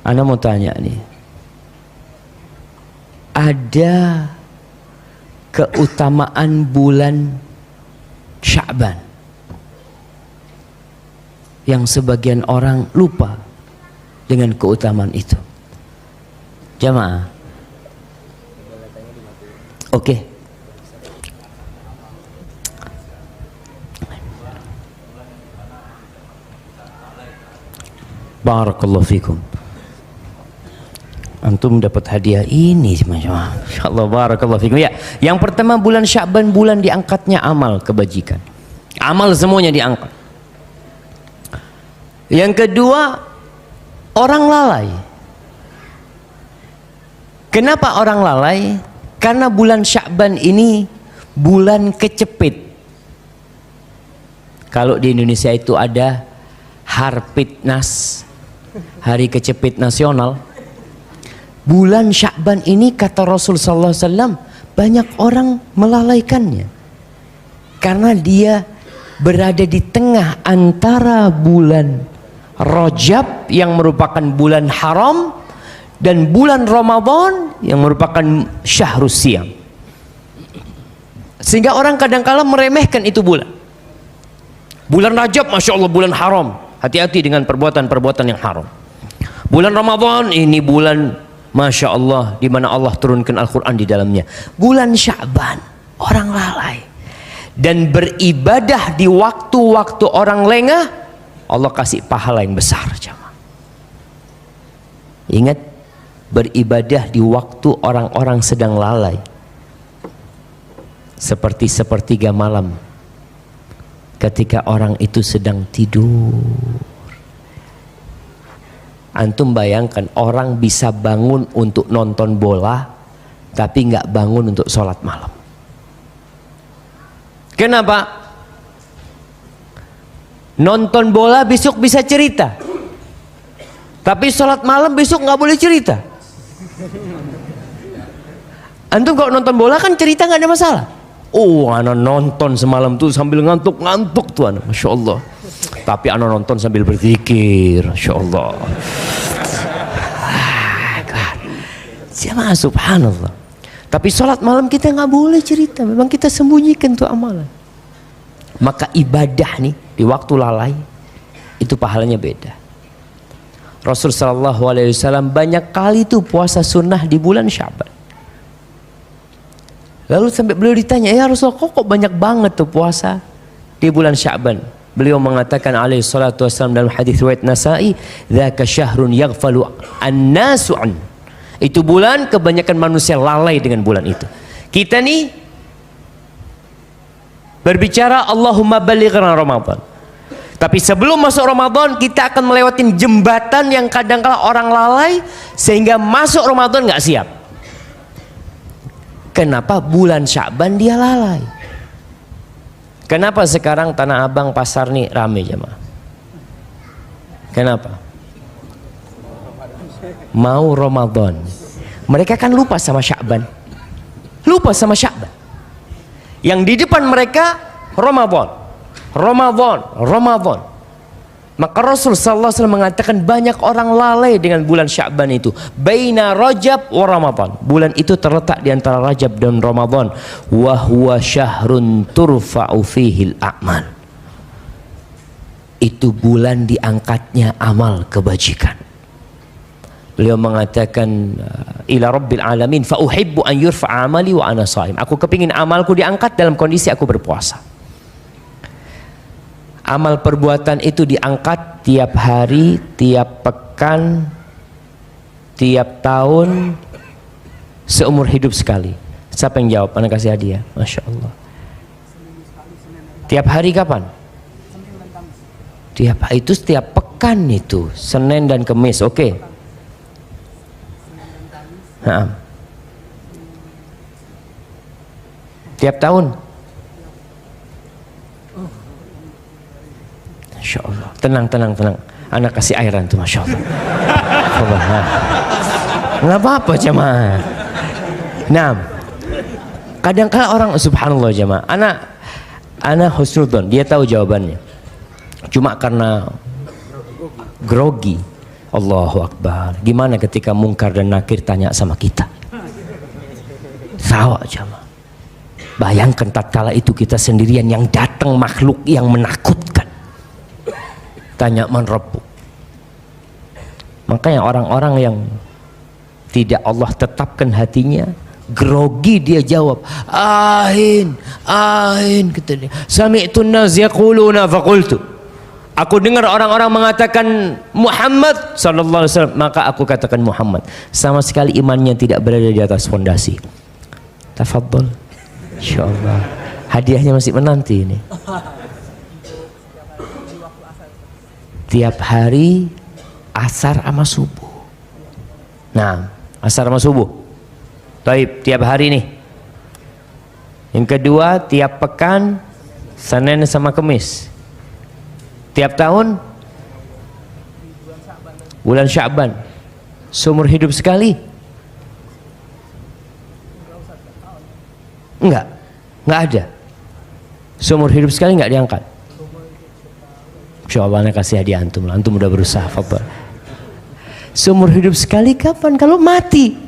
Ana mau tanya nih, ada keutamaan bulan Sya'ban yang sebagian orang lupa dengan keutamaan itu. Jamaah, oke. Barakallahu fikum. Antum dapat hadiah ini, Masya Allah, barakallahu fikum. Ya, yang pertama bulan Sya'ban, bulan diangkatnya amal kebajikan. Amal semuanya diangkat. Yang kedua, orang lalai. Kenapa orang lalai? Karena bulan Sya'ban ini bulan kecepit. Kalau di Indonesia itu ada Harpitnas, hari kecepit nasional. Bulan Sya'ban ini kata Rasul sallallahu alaihi wasallam banyak orang melalaikannya karena dia berada di tengah antara bulan Rajab yang merupakan bulan haram dan bulan Ramadan yang merupakan syahrus siyam, sehingga orang kadang-kala meremehkan itu bulan. Bulan Rajab, Masya Allah, bulan haram, hati-hati dengan perbuatan-perbuatan yang haram. Bulan Ramadan ini bulan Masya Allah, di mana Allah turunkan Al-Quran di dalamnya. Bulan Sya'ban, orang lalai dan beribadah di waktu-waktu orang lengah, Allah kasih pahala yang besar. Ingat, beribadah di waktu orang-orang sedang lalai, seperti sepertiga malam, ketika orang itu sedang tidur. Antum bayangkan orang bisa bangun untuk nonton bola tapi nggak bangun untuk sholat malam. Kenapa? Nonton bola besok bisa cerita, tapi sholat malam besok nggak boleh cerita. Antum kalau nonton bola kan cerita nggak ada masalah. Oh, anak nonton semalam tuh sambil ngantuk-ngantuk tuh anak, Masya Allah. Tapi anak nonton sambil berzikir, Masya Allah. Jamaah, subhanallah. Tapi sholat malam kita nggak boleh cerita, memang kita sembunyikan tuh amalan. Maka ibadah nih di waktu lalai itu pahalanya beda. Rasul sallallahu alaihi wasallam banyak kali tuh puasa sunnah di bulan Sya'ban. Lalu sampai beliau ditanya, ya Rasulullah, kok banyak banget tuh puasa di bulan Sya'ban? Beliau mengatakan alaihi salatu wassalam dalam hadis riwayat Nasa'i, dzaka syahrun yaghfalu an-nasu an. Itu bulan kebanyakan manusia lalai dengan bulan itu. Kita nih berbicara Allahumma balighna Ramadan. Tapi sebelum masuk Ramadan kita akan melewati jembatan yang kadang-kala orang lalai sehingga masuk Ramadan nggak siap. Kenapa? Bulan Sya'ban dia lalai. Kenapa sekarang Tanah Abang pasar nih rame jemaah? Kenapa? Mau Ramadan. Mereka kan lupa sama Sya'ban. Lupa sama Sya'ban. Yang di depan mereka Ramadan. Ramadan, Ramadan. Maka Rasul sallallahu alaihi wasallam mengatakan banyak orang lalai dengan bulan Sya'ban itu. Baina Rajab wa Ramadan. Bulan itu terletak di antara Rajab dan Ramadan. Wa huwa syahrun turfa'u fihil a'mal. Itu bulan diangkatnya amal kebajikan. Beliau mengatakan ila rabbil alamin fa uhibbu an yurfa'a amali wa ana shaim. Aku kepingin amalku diangkat dalam kondisi aku berpuasa. Amal perbuatan itu diangkat tiap hari, tiap pekan, tiap tahun, seumur hidup sekali. Siapa yang jawab? Anak kasih hadiah. Masya Allah. Tiap hari kapan? Tiap itu setiap pekan itu, Senin dan Kamis. Oke. Nah. Tiap tahun. Masya Allah. Tenang, tenang, tenang. Anak kasih airan tuh, Masya Allah. Nggak apa-apa jemaah. Nah, kadang-kadang orang subhanallah jemaah. Anak husnudon, dia tahu jawabannya. Cuma karena grogi, Allahu Akbar. Gimana ketika mungkar dan nakir tanya sama kita? Sawa jamaah. Bayangkan tatkala itu kita sendirian, yang datang makhluk yang menakutkan. Tanya man rabbuk. Makanya orang-orang yang tidak Allah tetapkan hatinya, grogi dia jawab, ahin, kata dia. Sami'tun nas yaquluna faqultu. Aku dengar orang-orang mengatakan Muhammad sallallahu alaihi wasallam, maka aku katakan Muhammad. Sama sekali imannya tidak berada di atas fondasi. Tafadhol. Insyaallah. Hadiahnya masih menanti ini. Tiap hari asar sama subuh. Nah, asar sama subuh. Baik, tiap hari nih. Yang kedua, tiap pekan Senin sama Kamis. Tiap tahun bulan Sya'ban. Seumur hidup sekali? Enggak ada. Seumur hidup sekali enggak diangkat. Insyaallah ana kasih hadiah antum lah. Antum udah berusaha, fadhal. Seumur hidup sekali kapan? Kalau mati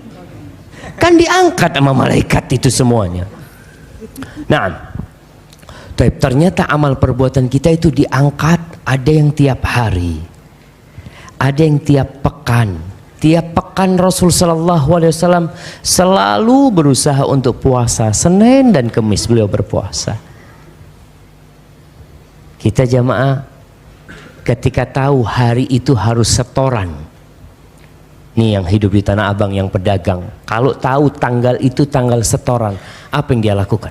kan diangkat sama malaikat itu semuanya. Nah, ternyata amal perbuatan kita itu diangkat. Ada yang tiap hari, ada yang tiap pekan. Tiap pekan Rasul sallallahu alaihi wasallam selalu berusaha untuk puasa. Senin dan Kamis beliau berpuasa. Kita jamaah ketika tahu hari itu harus setoran. Nih yang hidup di Tanah Abang, yang pedagang, kalau tahu tanggal itu tanggal setoran, apa yang dia lakukan?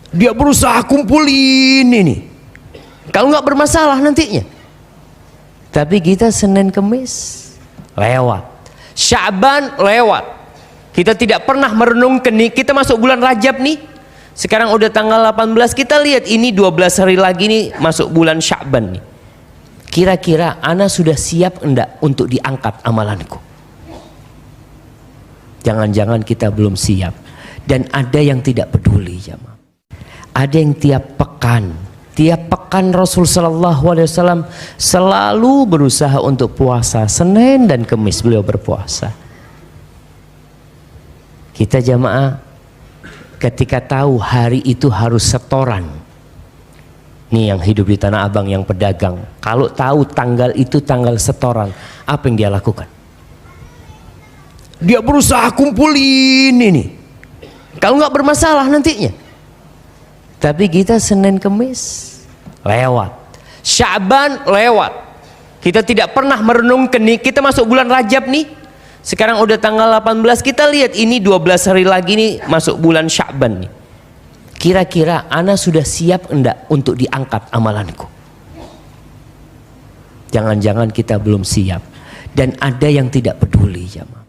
Dia berusaha kumpulin ini. Kalau nggak bermasalah nantinya. Tapi kita Senin Kemis lewat, Sya'ban lewat. Kita tidak pernah merenungkan nih, kita masuk bulan Rajab nih. Sekarang udah tanggal 18, kita lihat ini 12 hari lagi nih masuk bulan Sya'ban nih. Kira-kira ana sudah siap enggak untuk diangkat amalanku? Jangan-jangan kita belum siap. Dan ada yang tidak peduli jamaah. Ada yang tiap pekan Rasul sallallahu alaihi wasallam selalu berusaha untuk puasa. Senin dan Kamis beliau berpuasa. Kita jamaah ketika tahu hari itu harus setoran. Nih yang hidup di Tanah Abang, yang pedagang, kalau tahu tanggal itu tanggal setoran, apa yang dia lakukan? Dia berusaha kumpulin ini. Kalau nggak bermasalah nantinya. Tapi kita Senin Kemis lewat, Sya'ban lewat. Kita tidak pernah merenungkan nih, kita masuk bulan Rajab nih. Sekarang udah tanggal 18, kita lihat ini 12 hari lagi nih masuk bulan Sya'ban nih. Kira-kira ana sudah siap enggak untuk diangkat amalanku? Jangan-jangan kita belum siap. Dan ada yang tidak peduli jamaah.